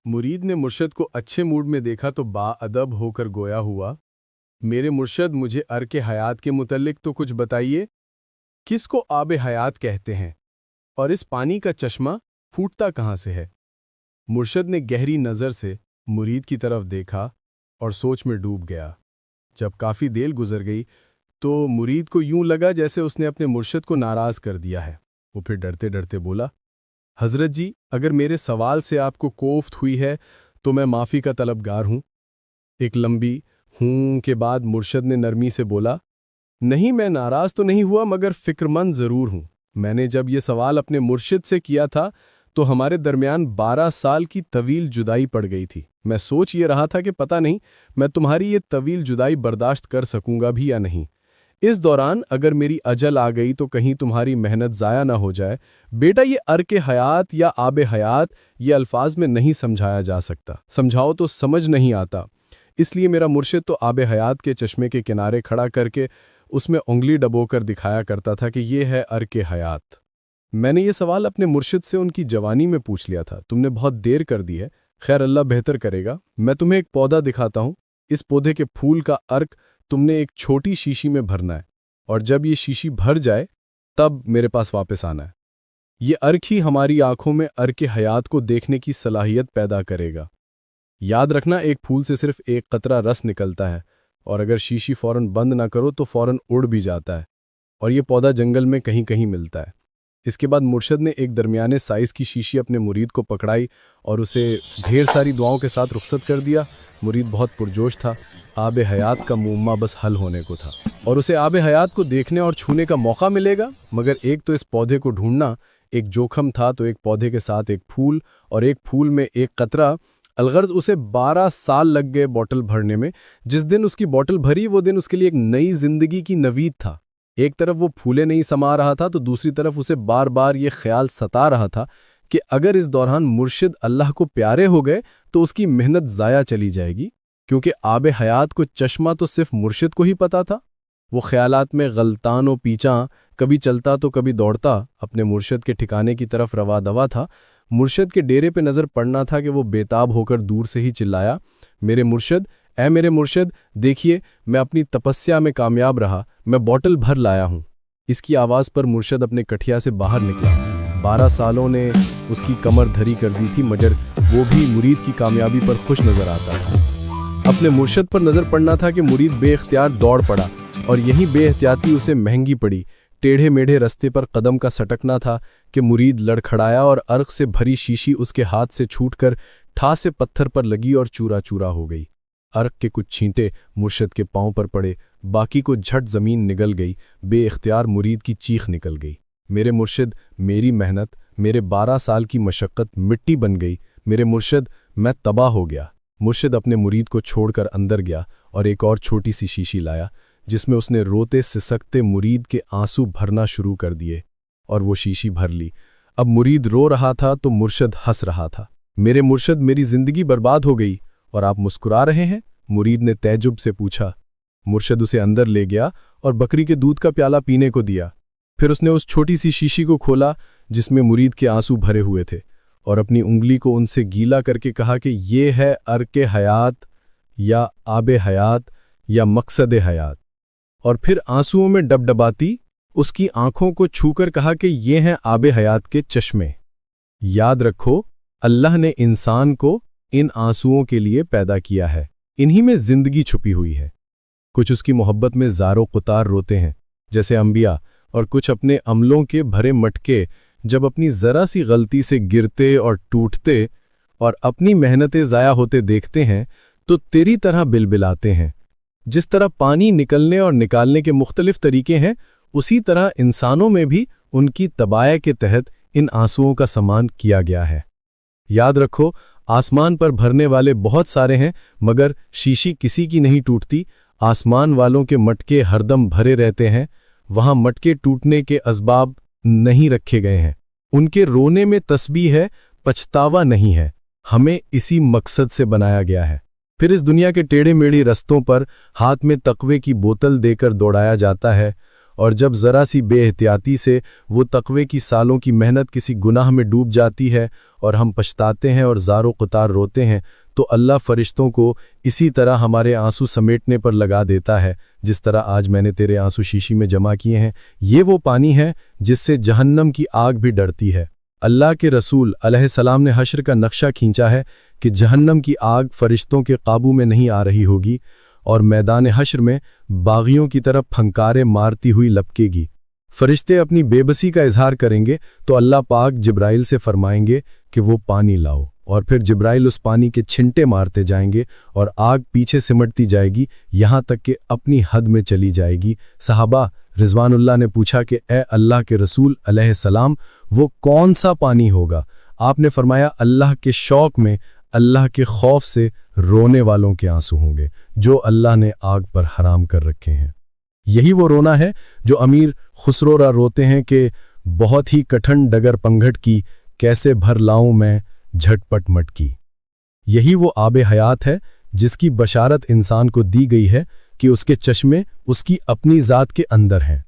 मुरीद ने मुर्शद को अच्छे मूड में देखा तो बाअदब होकर गोया हुआ, मेरे मुर्शद मुझे अर्क हयात के मुतल्लिक तो कुछ बताइए। किसको आब हयात कहते हैं और इस पानी का चश्मा फूटता कहाँ से है? मुर्शद ने गहरी नज़र से मुरीद की तरफ देखा और सोच में डूब गया। जब काफ़ी देर गुजर गई तो मुरीद को यूं लगा जैसे उसने अपने मुर्शद को नाराज़ कर दिया है। वो फिर डरते डरते बोला, हज़रत जी, अगर मेरे सवाल से आपको कोफ्त हुई है तो मैं माफ़ी का तलबगार हूँ। एक लंबी हूँ के बाद मुर्शद ने नरमी से बोला, नहीं, मैं नाराज़ तो नहीं हुआ मगर फ़िक्रमंद ज़रूर हूँ। मैंने जब ये सवाल अपने मुर्शिद से किया था तो हमारे दरमियान 12 साल की तवील जुदाई पड़ गई थी। मैं सोच ये रहा था कि पता नहीं मैं तुम्हारी ये तवील जुदाई बर्दाश्त कर सकूंगा भी या नहीं। इस दौरान अगर मेरी अजल आ गई तो कहीं तुम्हारी मेहनत ज़ाया ना हो जाए। बेटा, ये अर्क हयात या आब हयात ये अल्फाज में नहीं समझाया जा सकता, समझाओ तो समझ नहीं आता। इसलिए मेरा मुर्शिद तो आब हयात के चश्मे के किनारे खड़ा करके उसमें उंगली डबोकर दिखाया करता था कि ये है अर्क हयात। मैंने ये सवाल अपने मुर्शिद से उनकी जवानी में पूछ लिया था। तुमने बहुत देर कर दी है, खैर अल्लाह बेहतर करेगा। मैं तुम्हें एक पौधा दिखाता हूँ। इस पौधे के फूल का अर्क तुमने एक छोटी शीशी में भरना है और जब ये शीशी भर जाए तब मेरे पास वापस आना है। ये अर्क ही हमारी आंखों में अर्क हयात को देखने की सलाहियत पैदा करेगा। याद रखना, एक फूल से सिर्फ एक कतरा रस निकलता है और अगर शीशी फौरन बंद ना करो तो फौरन उड़ भी जाता है और ये पौधा जंगल में कहीं कहीं मिलता है। इसके बाद मुर्शद ने एक दरमियाने साइज़ की शीशी अपने मुरीद को पकड़ाई और उसे ढेर सारी दुआओं के साथ रुखसत कर दिया। मुरीद बहुत पुरजोश था। आब हयात का मुअम्मा बस हल होने को था और उसे आब हयात को देखने और छूने का मौका मिलेगा। मगर एक तो इस पौधे को ढूंढना एक जोखम था, तो एक पौधे के साथ एक फूल और एक फूल में एक कतरा। अलगर्ज उसे 12 साल लग गए बॉटल भरने में। जिस दिन उसकी बॉटल भरी वो दिन उसके लिए एक नई जिंदगी की नवीद था। एक तरफ वो फूले नहीं समा रहा था तो दूसरी तरफ उसे बार बार ये ख्याल सता रहा था कि अगर इस दौरान मुर्शिद अल्लाह को प्यारे हो गए तो उसकी मेहनत ज़ाया चली जाएगी, क्योंकि आब हयात को चश्मा तो सिर्फ मुर्शिद को ही पता था। वो ख्यालात में गलतान और पीछा, कभी चलता तो कभी दौड़ता, अपने मुर्शिद के ठिकाने की तरफ रवा दवा था। मुर्शिद के डेरे पे नज़र पड़ना था कि वो बेताब होकर दूर से ही चिल्लाया, मेरे मुर्शिद, ऐ मेरे मुर्शिद, देखिए मैं अपनी तपस्या में कामयाब रहा, मैं बॉटल भर लाया हूँ। इसकी आवाज़ पर मुर्शिद अपने कठिया से बाहर निकला। 12 सालों ने उसकी कमर धरी कर दी थी मगर वो भी मुरीद की कामयाबी पर खुश नज़र आता था। अपने मुर्शिद पर नज़र पड़ना था कि मुरीद बेख्तियार दौड़ पड़ा और यही बेएहतियाती उसे महंगी पड़ी। टेढ़े मेढ़े रस्ते पर कदम का सटकना था कि मुरीद लड़खड़ाया और अर्क से भरी शीशी उसके हाथ से छूटकर ठास से पत्थर पर लगी और चूरा चूरा हो गई। अर्क के कुछ छींटे मुर्शिद के पांव पर पड़े, बाकी को झट जमीन निगल गई। बेइख्तियार मुरीद की चीख निकल गई, मेरे मुर्शिद, मेरी मेहनत, मेरे 12 साल की मशक्क़त मिट्टी बन गई। मेरे मुर्शिद, मैं तबाह हो गया। मुर्शिद अपने मुरीद को छोड़कर अंदर गया और एक और छोटी सी शीशी लाया जिसमें उसने रोते सिसकते मुरीद के आंसू भरना शुरू कर दिए और वो शीशी भर ली। अब मुरीद रो रहा था तो मुर्शिद हंस रहा था। मेरे मुर्शिद, मेरी जिंदगी बर्बाद हो गई और आप मुस्कुरा रहे हैं? मुरीद ने तैजुब से पूछा। मुर्शिद उसे अंदर ले गया और बकरी के दूध का प्याला पीने को दिया। फिर उसने उस छोटी सी शीशी को खोला जिसमें मुरीद के आंसू भरे हुए थे और अपनी उंगली को उनसे गीला करके कहा कि ये है अर्क हयात या आब हयात या मकसद हयात। और फिर आंसुओं में डबडबाती उसकी आंखों को छूकर कहा कि ये हैं आब हयात के चश्मे। याद रखो, अल्लाह ने इंसान को इन आंसुओं के लिए पैदा किया है, इन्हीं में जिंदगी छुपी हुई है। कुछ उसकी मोहब्बत में ज़ारो कुतार रोते हैं जैसे अंबिया, और कुछ अपने अमलों के भरे मटके जब अपनी ज़रा सी गलती से गिरते और टूटते और अपनी मेहनतें ज़ाया होते देखते हैं तो तेरी तरह बिलबिलाते हैं। जिस तरह पानी निकलने और निकालने के मुख्तलिफ तरीके हैं, उसी तरह इंसानों में भी उनकी तबाया के तहत इन आंसुओं का सम्मान किया गया है। याद रखो, आसमान पर भरने वाले बहुत सारे हैं मगर शीशी किसी की नहीं टूटती। आसमान वालों के मटके हरदम भरे रहते हैं, वहां मटके टूटने के असबाब नहीं रखे गए हैं। उनके रोने में तस्बीह है, पछतावा नहीं है। हमें इसी मकसद से बनाया गया है। फिर इस दुनिया के टेढ़े मेढ़े रस्तों पर हाथ में तकवे की बोतल देकर दौड़ाया जाता है और जब ज़रा सी बेएहतियाती से वो तक़वे की सालों की मेहनत किसी गुनाह में डूब जाती है और हम पछताते हैं और ज़ारो क़तार रोते हैं, तो अल्लाह फ़रिश्तों को इसी तरह हमारे आंसू समेटने पर लगा देता है, जिस तरह आज मैंने तेरे आंसू शीशी में जमा किए हैं। ये वो पानी है जिससे जहन्नम की आग भी डरती है। अल्लाह के रसूल अलैहिस्सलाम ने हश्र का नक्शा खींचा है कि जहन्नम की आग फ़रिश्तों के काबू में नहीं आ रही होगी और मैदान हश्र में बागियों की तरफ फंकारे मारती हुई लपकेगी। फ़रिश्ते अपनी बेबसी का इजहार करेंगे तो अल्लाह पाक जिब्राइल से फरमाएंगे कि वो पानी लाओ, और फिर जिब्राइल उस पानी के छिंटे मारते जाएंगे और आग पीछे सिमटती जाएगी, यहाँ तक कि अपनी हद में चली जाएगी। सहाबा रिजवानुल्लाह ने पूछा कि ए अल्लाह के रसूल अलैहिस्सलाम, वो कौन सा पानी होगा? आपने फरमाया, अल्लाह के शौक में, अल्लाह के खौफ से रोने वालों के आंसू होंगे, जो अल्लाह ने आग पर हराम कर रखे हैं। यही वो रोना है जो अमीर खुसरोरा रोते हैं कि बहुत ही कठिन डगर पंघट की, कैसे भर लाऊं मैं झटपट मटकी। यही वो आबे हयात है जिसकी बशारत इंसान को दी गई है कि उसके चश्मे उसकी अपनी ज़ात के अंदर हैं।